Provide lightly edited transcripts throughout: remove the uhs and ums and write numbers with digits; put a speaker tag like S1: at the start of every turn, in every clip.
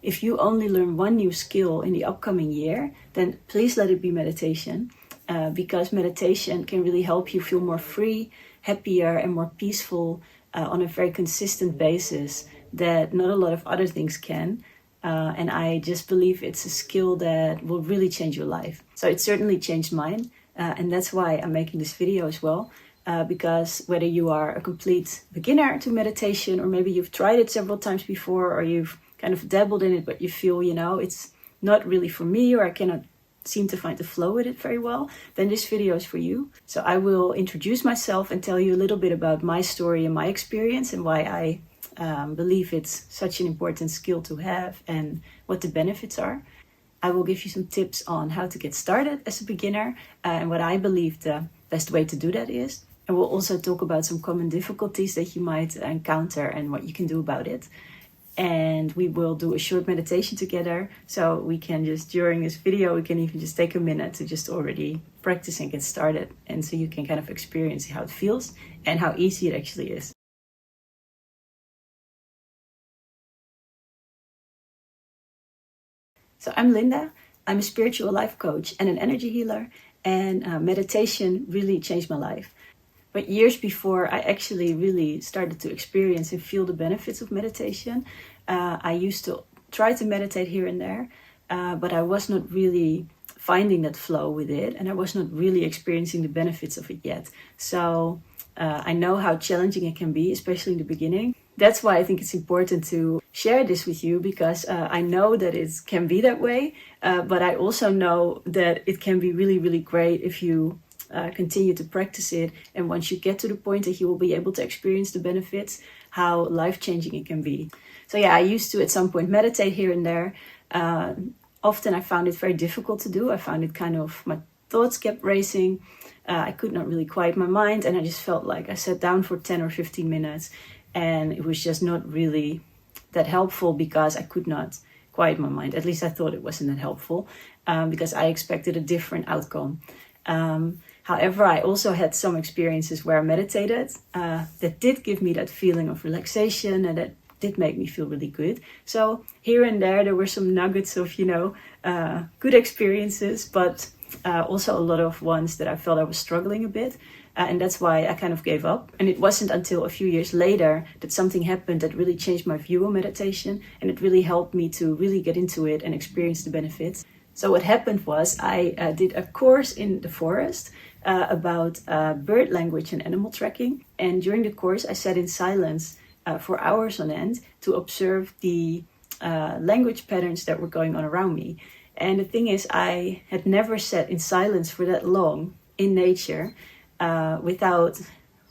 S1: if you only learn one new skill in the upcoming year, then please let it be meditation, because meditation can really help you feel more free, happier, and more peaceful on a very consistent basis that not a lot of other things can. And I just believe it's a skill that will really change your life. So it certainly changed mine. And that's why I'm making this video as well. Because whether you are a complete beginner to meditation, or maybe you've tried it several times before, or you've kind of dabbled in it, but you feel, it's not really for me, or I cannot seem to find the flow with it very well, then this video is for you. So I will introduce myself and tell you a little bit about my story and my experience and why I believe it's such an important skill to have and what the benefits are. I will give you some tips on how to get started as a beginner and what I believe the best way to do that is. And we'll also talk about some common difficulties that you might encounter and what you can do about it. And we will do a short meditation together. So we can just, during this video, we can even just take a minute to just already practice and get started. And so you can kind of experience how it feels and how easy it actually is. So I'm Linda. I'm a spiritual life coach and an energy healer. And meditation really changed my life. But years before I actually really started to experience and feel the benefits of meditation, I used to try to meditate here and there, but I was not really finding that flow with it, and I was not really experiencing the benefits of it yet. So I know how challenging it can be, especially in the beginning. That's why I think it's important to share this with you, because I know that it can be that way, but I also know that it can be really, really great if you continue to practice it, and once you get to the point that you will be able to experience the benefits, how life-changing it can be. So yeah, I used to at some point meditate here and there. Often I found it very difficult to do. I found it my thoughts kept racing. I could not really quiet my mind, and I just felt like I sat down for 10 or 15 minutes and it was just not really that helpful, because I could not quiet my mind. At least I thought it wasn't that helpful, because I expected a different outcome. However, I also had some experiences where I meditated that did give me that feeling of relaxation, and that did make me feel really good. So here and there were some nuggets of, good experiences, but also a lot of ones that I felt I was struggling a bit. And that's why I kind of gave up. And it wasn't until a few years later that something happened that really changed my view on meditation. And it really helped me to really get into it and experience the benefits. So what happened was I did a course in the forest about bird language and animal tracking. And during the course, I sat in silence for hours on end to observe the language patterns that were going on around me. And the thing is, I had never sat in silence for that long in nature without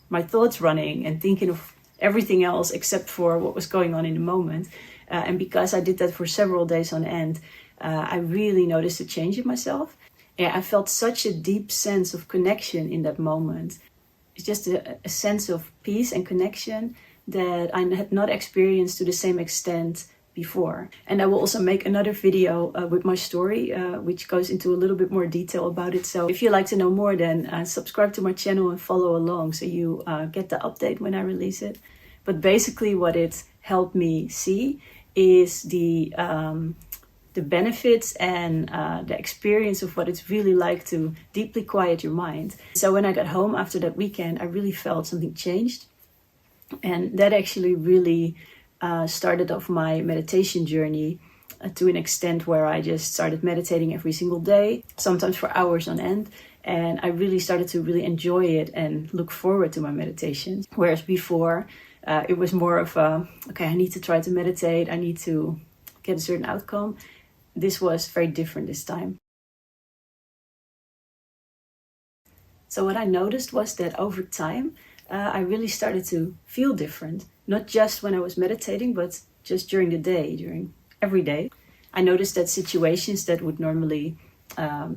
S1: my thoughts running and thinking of everything else except for what was going on in the moment. And because I did that for several days on end, I really noticed a change in myself. Yeah, I felt such a deep sense of connection in that moment. It's just a sense of peace and connection that I had not experienced to the same extent before. And I will also make another video with my story, which goes into a little bit more detail about it. So if you'd like to know more, then subscribe to my channel and follow along so you get the update when I release it. But basically what it helped me see is the benefits and the experience of what it's really like to deeply quiet your mind. So when I got home after that weekend, I really felt something changed. And that actually really started off my meditation journey to an extent where I just started meditating every single day, sometimes for hours on end. And I really started to really enjoy it and look forward to my meditations. Whereas before, it was more of okay, I need to try to meditate. I need to get a certain outcome. This was very different this time. So what I noticed was that over time, I really started to feel different. Not just when I was meditating, but just during the day, during every day. I noticed that situations that would normally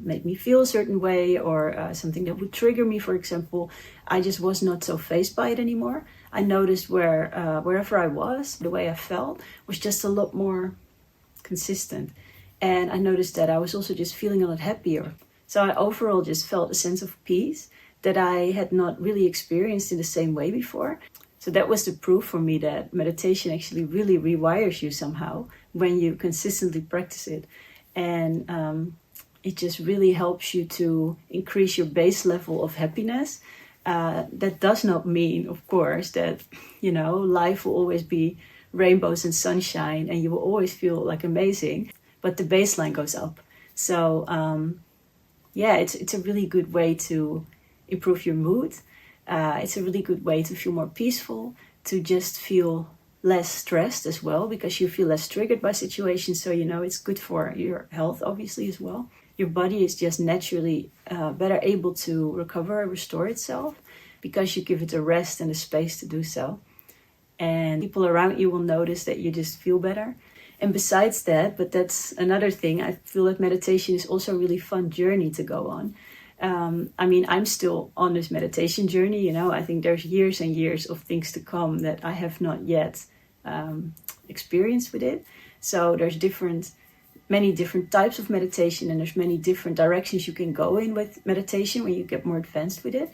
S1: make me feel a certain way, or something that would trigger me, for example, I just was not so fazed by it anymore. I noticed wherever I was, the way I felt was just a lot more consistent. And I noticed that I was also just feeling a lot happier. So I overall just felt a sense of peace that I had not really experienced in the same way before. So that was the proof for me that meditation actually really rewires you somehow when you consistently practice it. And it just really helps you to increase your base level of happiness. That does not mean, of course, that, life will always be rainbows and sunshine and you will always feel like amazing, but the baseline goes up. So it's a really good way to improve your mood. It's a really good way to feel more peaceful, to just feel less stressed as well, because you feel less triggered by situations. So, it's good for your health, obviously, as well. Your body is just naturally better able to recover and restore itself because you give it a rest and a space to do so. And people around you will notice that you just feel better. And besides that, but that's another thing, I feel that meditation is also a really fun journey to go on. I'm still on this meditation journey, I think there's years and years of things to come that I have not yet experienced with it. So there's many different types of meditation, and there's many different directions you can go in with meditation when you get more advanced with it.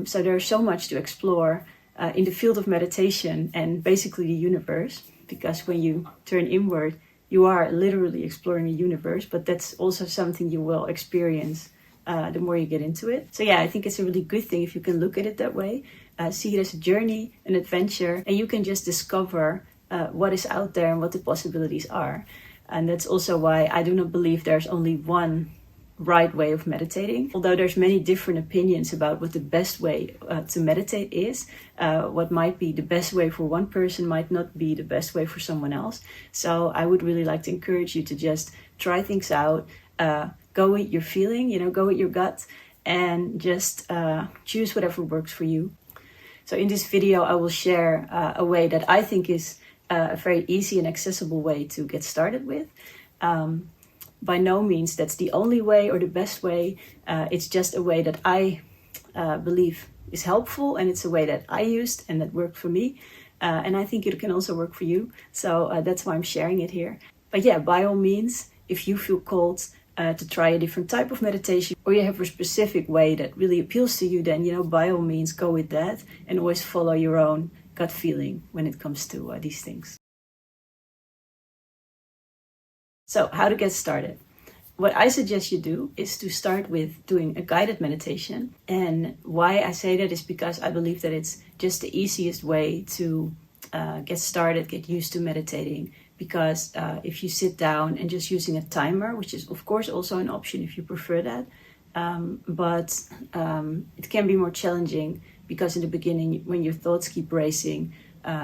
S1: So there's so much to explore in the field of meditation and basically the universe, because when you turn inward, you are literally exploring the universe, but that's also something you will experience the more you get into it. So I think it's a really good thing if you can look at it that way, see it as a journey, an adventure, and you can just discover what is out there and what the possibilities are. And that's also why I do not believe there's only one right way of meditating. Although there's many different opinions about what the best way to meditate is, what might be the best way for one person might not be the best way for someone else. So I would really like to encourage you to just try things out, go with your feeling, go with your gut, and just choose whatever works for you. So in this video, I will share a way that I think is a very easy and accessible way to get started with. By no means that's the only way or the best way. It's just a way that I believe is helpful, and it's a way that I used and that worked for me. And I think it can also work for you. So that's why I'm sharing it here. But by all means, if you feel called to try a different type of meditation, or you have a specific way that really appeals to you, then, by all means, go with that, and always follow your own gut feeling when it comes to these things. So how to get started? What I suggest you do is to start with doing a guided meditation. And why I say that is because I believe that it's just the easiest way to get started, get used to meditating. Because if you sit down and just using a timer, which is of course also an option if you prefer that, but it can be more challenging because in the beginning, when your thoughts keep racing,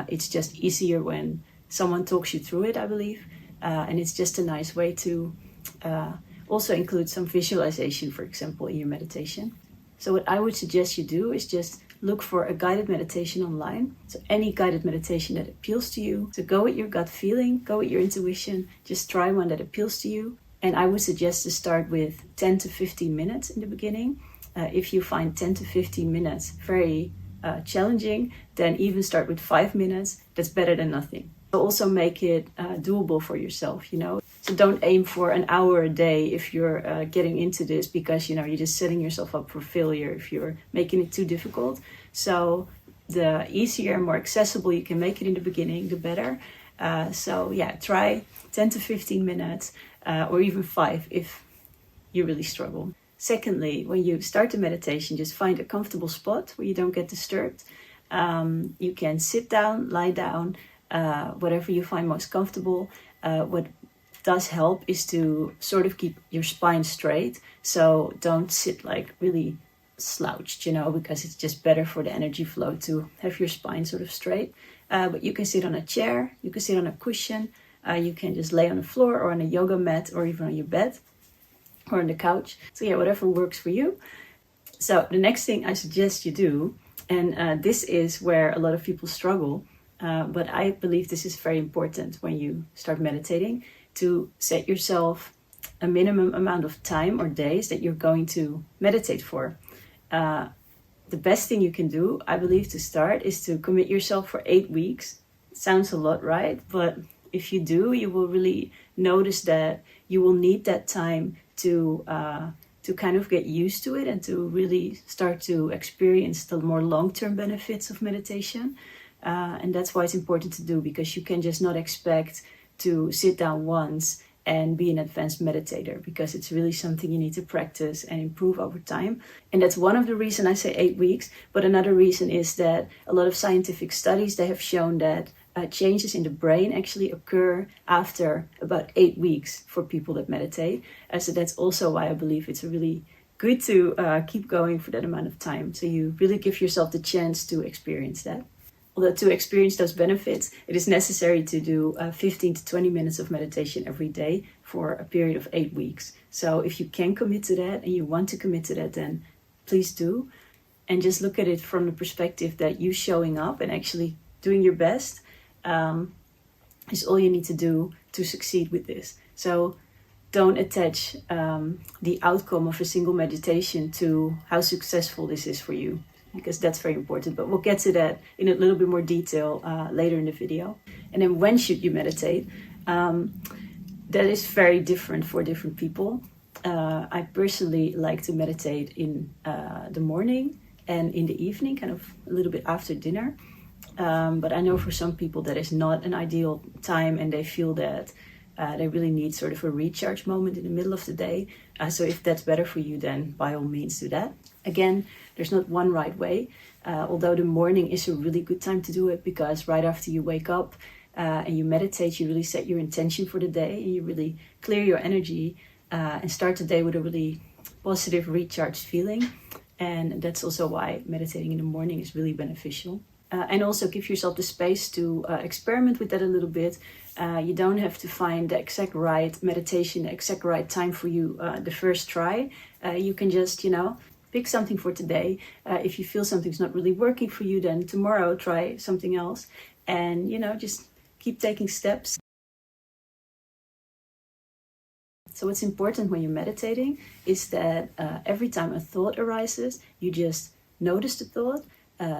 S1: it's just easier when someone talks you through it, I believe. And it's just a nice way to also include some visualization, for example, in your meditation. So what I would suggest you do is just look for a guided meditation online. So any guided meditation that appeals to you. So go with your gut feeling, go with your intuition, just try one that appeals to you. And I would suggest to start with 10 to 15 minutes in the beginning. If you find 10 to 15 minutes very challenging, then even start with 5 minutes. That's better than nothing. Also make it doable for yourself, So don't aim for an hour a day if you're getting into this, because, you're just setting yourself up for failure if you're making it too difficult. So the easier and more accessible you can make it in the beginning, the better. Try 10 to 15 minutes or even 5 if you really struggle. Secondly, when you start the meditation, just find a comfortable spot where you don't get disturbed. You can sit down, lie down, whatever you find most comfortable. What does help is to sort of keep your spine straight. So don't sit like really slouched, because it's just better for the energy flow to have your spine sort of straight. But you can sit on a chair, you can sit on a cushion, you can just lay on the floor or on a yoga mat or even on your bed or on the couch. So whatever works for you. So the next thing I suggest you do, and this is where a lot of people struggle, but I believe this is very important when you start meditating, to set yourself a minimum amount of time or days that you're going to meditate for. The best thing you can do, I believe, to start is to commit yourself for 8 weeks. It sounds a lot, right? But if you do, you will really notice that you will need that time to kind of get used to it and to really start to experience the more long-term benefits of meditation. And that's why it's important to do, because you can just not expect to sit down once and be an advanced meditator, because it's really something you need to practice and improve over time. And that's one of the reasons I say 8 weeks. But another reason is that a lot of scientific studies, they have shown that changes in the brain actually occur after about 8 weeks for people that meditate. So that's also why I believe it's really good to keep going for that amount of time. So you really give yourself the chance to experience that. Although to experience those benefits, it is necessary to do 15 to 20 minutes of meditation every day for a period of 8 weeks. So if you can commit to that and you want to commit to that, then please do. And just look at it from the perspective that you showing up and actually doing your best is all you need to do to succeed with this. So don't attach the outcome of a single meditation to how successful this is for you, because that's very important. But we'll get to that in a little bit more detail later in the video. And then when should you meditate? That is very different for different people. I personally like to meditate in the morning and in the evening, kind of a little bit after dinner. But I know for some people that is not an ideal time, and they feel that they really need sort of a recharge moment in the middle of the day. So if that's better for you, then by all means do that. Again, there's not one right way, although the morning is a really good time to do it, because right after you wake up and you meditate, you really set your intention for the day, and you really clear your energy and start the day with a really positive, recharged feeling. And that's also why meditating in the morning is really beneficial. And also give yourself the space to experiment with that a little bit. You don't have to find the exact right meditation, the exact right time for you the first try. You can just, pick something for today. If you feel something's not really working for you, then tomorrow try something else. And, just keep taking steps. So what's important when you're meditating is that every time a thought arises, you just notice the thought.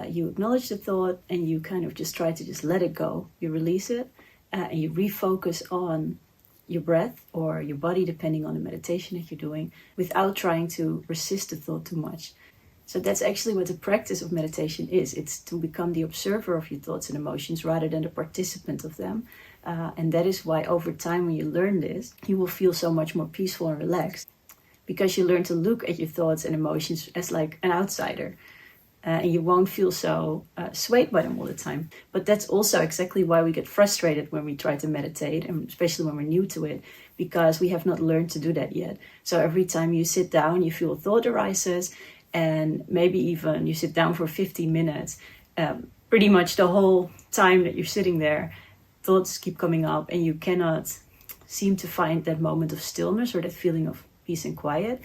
S1: You acknowledge the thought, and you kind of just try to just let it go. You release it, and you refocus on your breath or your body, depending on the meditation that you're doing, without trying to resist the thought too much. So that's actually what the practice of meditation is. It's to become the observer of your thoughts and emotions rather than the participant of them. And that is why over time, when you learn this, you will feel so much more peaceful and relaxed, because you learn to look at your thoughts and emotions as like an outsider. And you won't feel so swayed by them all the time. But that's also exactly why we get frustrated when we try to meditate, and especially when we're new to it, because we have not learned to do that yet. So every time you sit down, you feel a thought arises, and maybe even you sit down for 15 minutes, pretty much the whole time that you're sitting there, thoughts keep coming up, and you cannot seem to find that moment of stillness or that feeling of peace and quiet.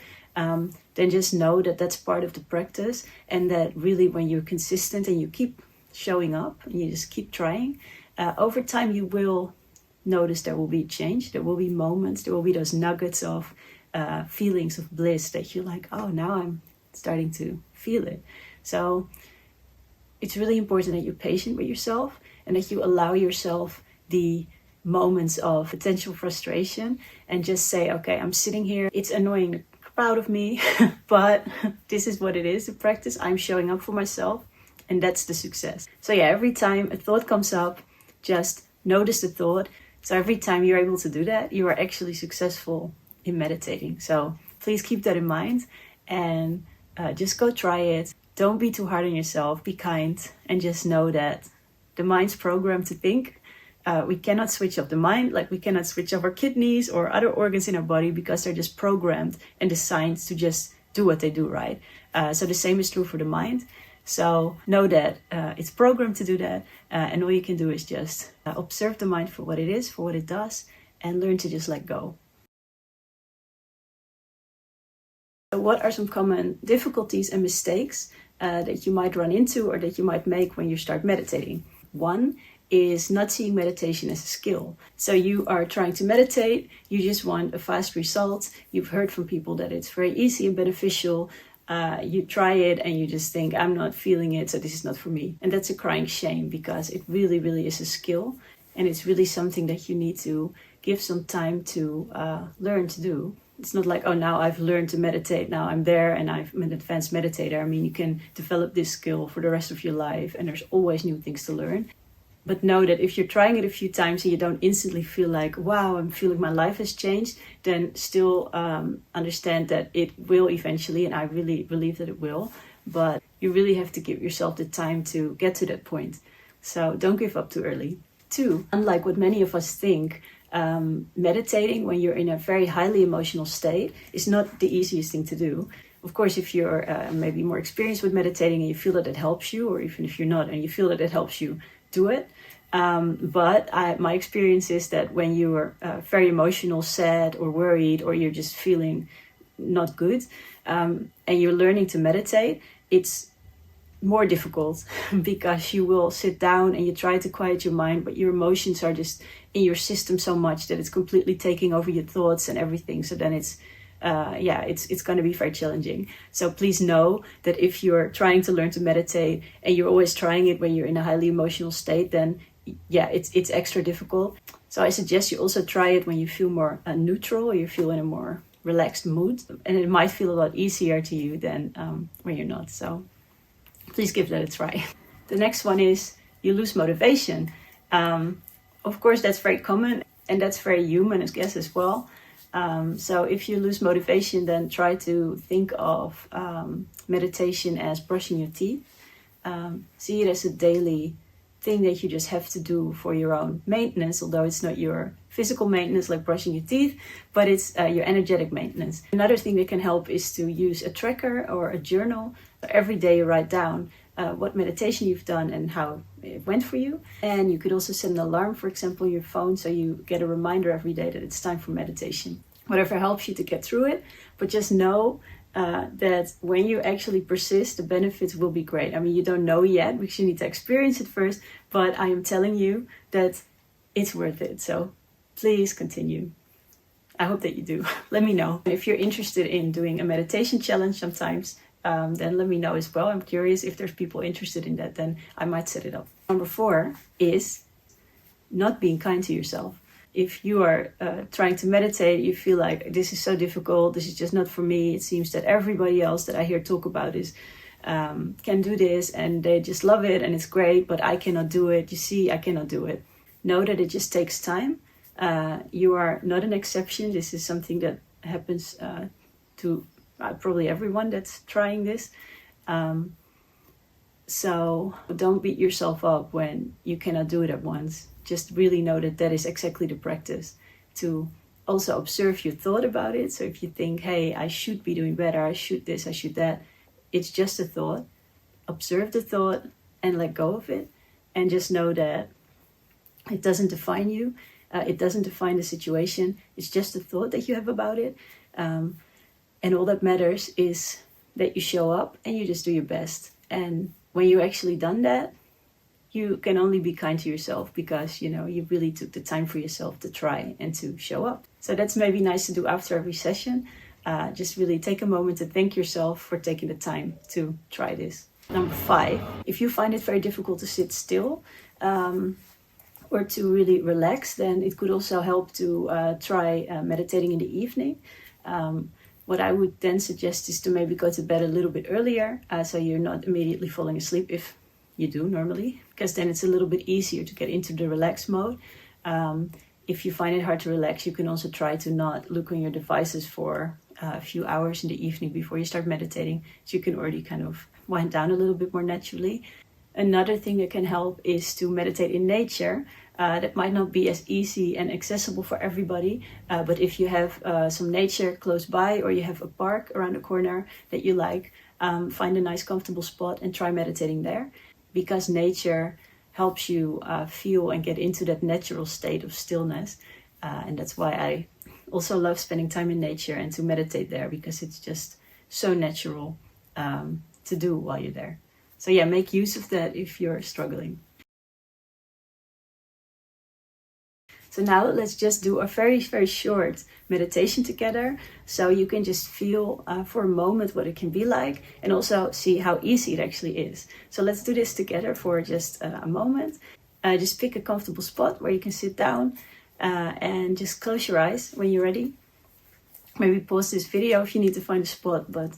S1: Then just know that that's part of the practice, and that really when you're consistent and you keep showing up and you just keep trying, over time you will notice there will be change. There will be moments, there will be those nuggets of feelings of bliss that you're like, oh, now I'm starting to feel it. So it's really important that you're patient with yourself and that you allow yourself the moments of potential frustration and just say, okay, I'm sitting here, it's annoying, proud of me, but this is what it is, the practice. I'm showing up for myself, and that's the success. So yeah, every time a thought comes up, just notice the thought. So every time you're able to do that, you are actually successful in meditating. So please keep that in mind, and just go try it. Don't be too hard on yourself, be kind, and just know that the mind's programmed to think. We cannot switch off the mind, like we cannot switch off our kidneys or other organs in our body, because they're just programmed and designed to just do what they do, right? So the same is true for the mind. So know that it's programmed to do that, and all you can do is just observe the mind for what it is, for what it does, and learn to just let go. So what are some common difficulties and mistakes that you might run into or that you might make when you start meditating? One is not seeing meditation as a skill. So you are trying to meditate, you just want a fast result. You've heard from people that it's very easy and beneficial. You try it and you just think, I'm not feeling it, so this is not for me. And that's a crying shame, because it really, really is a skill. And it's really something that you need to give some time to learn to do. It's not like, oh, now I've learned to meditate, now I'm there and I'm an advanced meditator. I mean, you can develop this skill for the rest of your life, and there's always new things to learn. But know that if you're trying it a few times and you don't instantly feel like, wow, I'm feeling my life has changed, then still understand that it will eventually, and I really believe that it will. But you really have to give yourself the time to get to that point. So don't give up too early. 2, unlike what many of us think, meditating when you're in a very highly emotional state is not the easiest thing to do. Of course, if you're maybe more experienced with meditating and you feel that it helps you, or even if you're not and you feel that it helps you, do it. But my experience is that when you are very emotional, sad or worried, or you're just feeling not good, and you're learning to meditate, it's more difficult because you will sit down and you try to quiet your mind, but your emotions are just in your system so much that it's completely taking over your thoughts and everything. So then it's going to be very challenging. So please know that if you're trying to learn to meditate and you're always trying it when you're in a highly emotional state, then it's extra difficult. So I suggest you also try it when you feel more neutral, or you feel in a more relaxed mood, and it might feel a lot easier to you than when you're not. So please give that a try. The next one is you lose motivation. Of course, that's very common and that's very human, I guess, as well. So if you lose motivation, then try to think of meditation as brushing your teeth. See it as a daily thing that you just have to do for your own maintenance, although it's not your physical maintenance like brushing your teeth, but it's your energetic maintenance. Another thing that can help is to use a tracker or a journal. Every day you write down what meditation you've done and how it went for you. And you could also set an alarm, for example, on your phone, so you get a reminder every day that it's time for meditation. Whatever helps you to get through it, but just know that when you actually persist, the benefits will be great. I mean, you don't know yet because you need to experience it first, but I am telling you that it's worth it. So please continue. I hope that you do. Let me know. If you're interested in doing a meditation challenge sometimes, then let me know as well. I'm curious if there's people interested in that, then I might set it up. Number 4 is not being kind to yourself. If you are trying to meditate, you feel like this is so difficult, this is just not for me. It seems that everybody else that I hear talk about is can do this and they just love it and it's great, but I cannot do it. You see, I cannot do it. Know that it just takes time. You are not an exception. This is something that happens to probably everyone that's trying this. So don't beat yourself up when you cannot do it at once. Just really know that that is exactly the practice, to also observe your thought about it. So if you think, hey, I should be doing better, I should this, I should that, it's just a thought. Observe the thought and let go of it. And just know that it doesn't define you. It doesn't define the situation. It's just a thought that you have about it. And all that matters is that you show up and you just do your best. And when you actually done that, you can only be kind to yourself because, you really took the time for yourself to try and to show up. So that's maybe nice to do after every session. Just really take a moment to thank yourself for taking the time to try this. Number 5, if you find it very difficult to sit still or to really relax, then it could also help to try meditating in the evening. What I would then suggest is to maybe go to bed a little bit earlier, so you're not immediately falling asleep, if you do normally, because then it's a little bit easier to get into the relaxed mode. If you find it hard to relax, you can also try to not look on your devices for a few hours in the evening before you start meditating, so you can already kind of wind down a little bit more naturally. Another thing that can help is to meditate in nature. That might not be as easy and accessible for everybody, but if you have some nature close by, or you have a park around the corner that you like, find a nice comfortable spot and try meditating there, because nature helps you feel and get into that natural state of stillness. And that's why I also love spending time in nature and to meditate there, because it's just so natural to do while you're there. So yeah, make use of that if you're struggling. So now let's just do a very, very short meditation together, so you can just feel for a moment what it can be like, and also see how easy it actually is. So let's do this together for just a moment. Just pick a comfortable spot where you can sit down and just close your eyes when you're ready. Maybe pause this video if you need to find a spot, but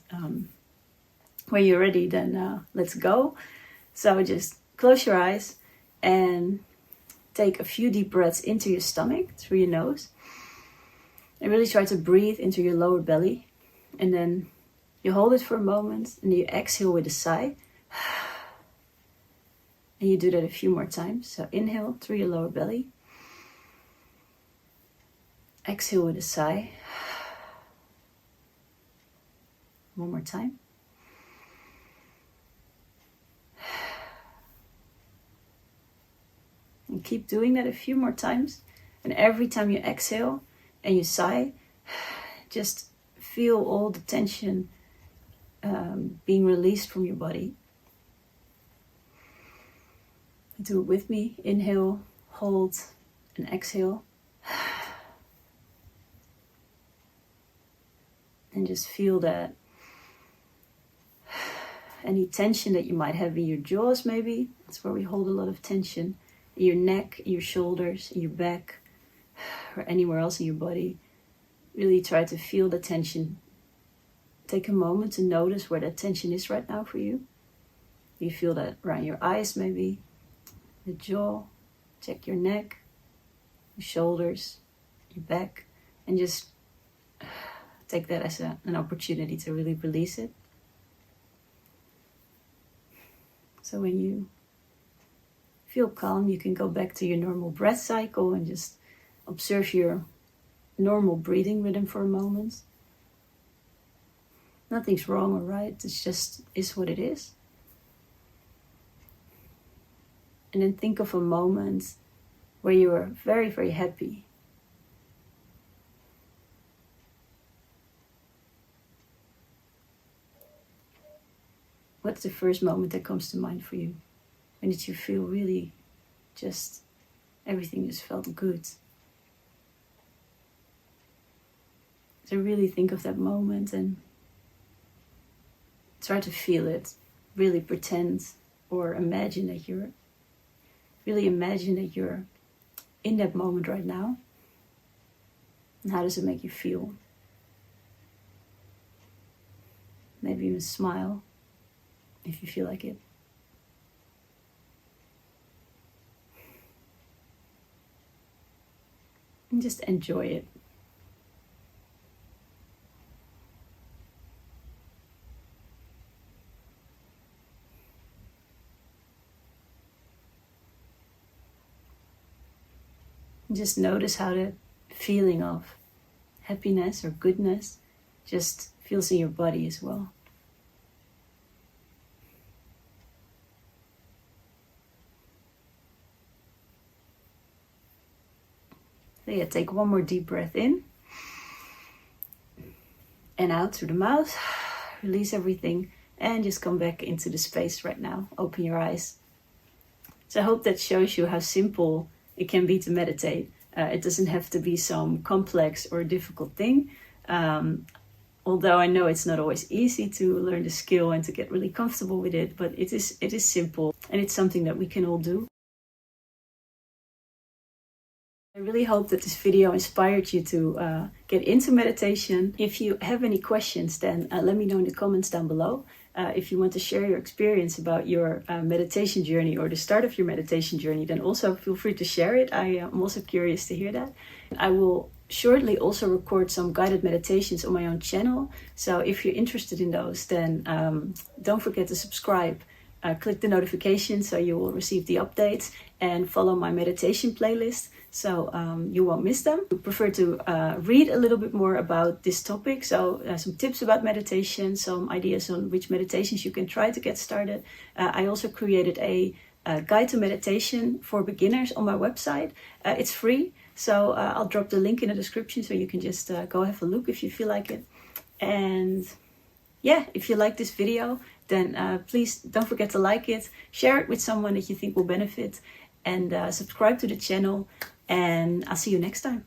S1: when you're ready, then let's go. So just close your eyes and take a few deep breaths into your stomach through your nose. And really try to breathe into your lower belly. And then you hold it for a moment and you exhale with a sigh. And you do that a few more times. So inhale through your lower belly. Exhale with a sigh. One more time. And keep doing that a few more times. And every time you exhale and you sigh, just feel all the tension being released from your body. Do it with me. Inhale, hold, and exhale. And just feel that any tension that you might have in your jaws, maybe. That's where we hold a lot of tension. In your neck, your shoulders, your back, or anywhere else in your body. Really try to feel the tension. Take a moment to notice where that tension is right now for you. You feel that around your eyes, maybe. The jaw. Check your neck, your shoulders, your back. And just take that as an opportunity to really release it. So when you feel calm, you can go back to your normal breath cycle and just observe your normal breathing rhythm for a moment. Nothing's wrong or right, it's just is what it is. And then think of a moment where you are very, very happy. What's the first moment that comes to mind for you? When did you feel really just, everything just felt good? So really think of that moment and try to feel it. Really pretend or imagine that you're in that moment right now. And how does it make you feel? Maybe even smile if you feel like it. And just enjoy it. Just notice how the feeling of happiness or goodness just feels in your body as well. So yeah, take one more deep breath in and out through the mouth. Release everything and just come back into the space right now. Open your eyes. So I hope that shows you how simple it can be to meditate. It doesn't have to be some complex or difficult thing. Although I know it's not always easy to learn the skill and to get really comfortable with it, but it is simple and it's something that we can all do. I really hope that this video inspired you to get into meditation. If you have any questions, then let me know in the comments down below. If you want to share your experience about your meditation journey or the start of your meditation journey, then also feel free to share it. I am also curious to hear that. I will shortly also record some guided meditations on my own channel. So if you're interested in those, then don't forget to subscribe. Click the notification so you will receive the updates and follow my meditation playlist so you won't miss them. I prefer to read a little bit more about this topic, so some tips about meditation, some ideas on which meditations you can try to get started. I also created a guide to meditation for beginners on my website. It's free, so I'll drop the link in the description so you can just go have a look if you feel like it. And yeah, if you like this video, then please don't forget to like it, share it with someone that you think will benefit, and subscribe to the channel. And I'll see you next time.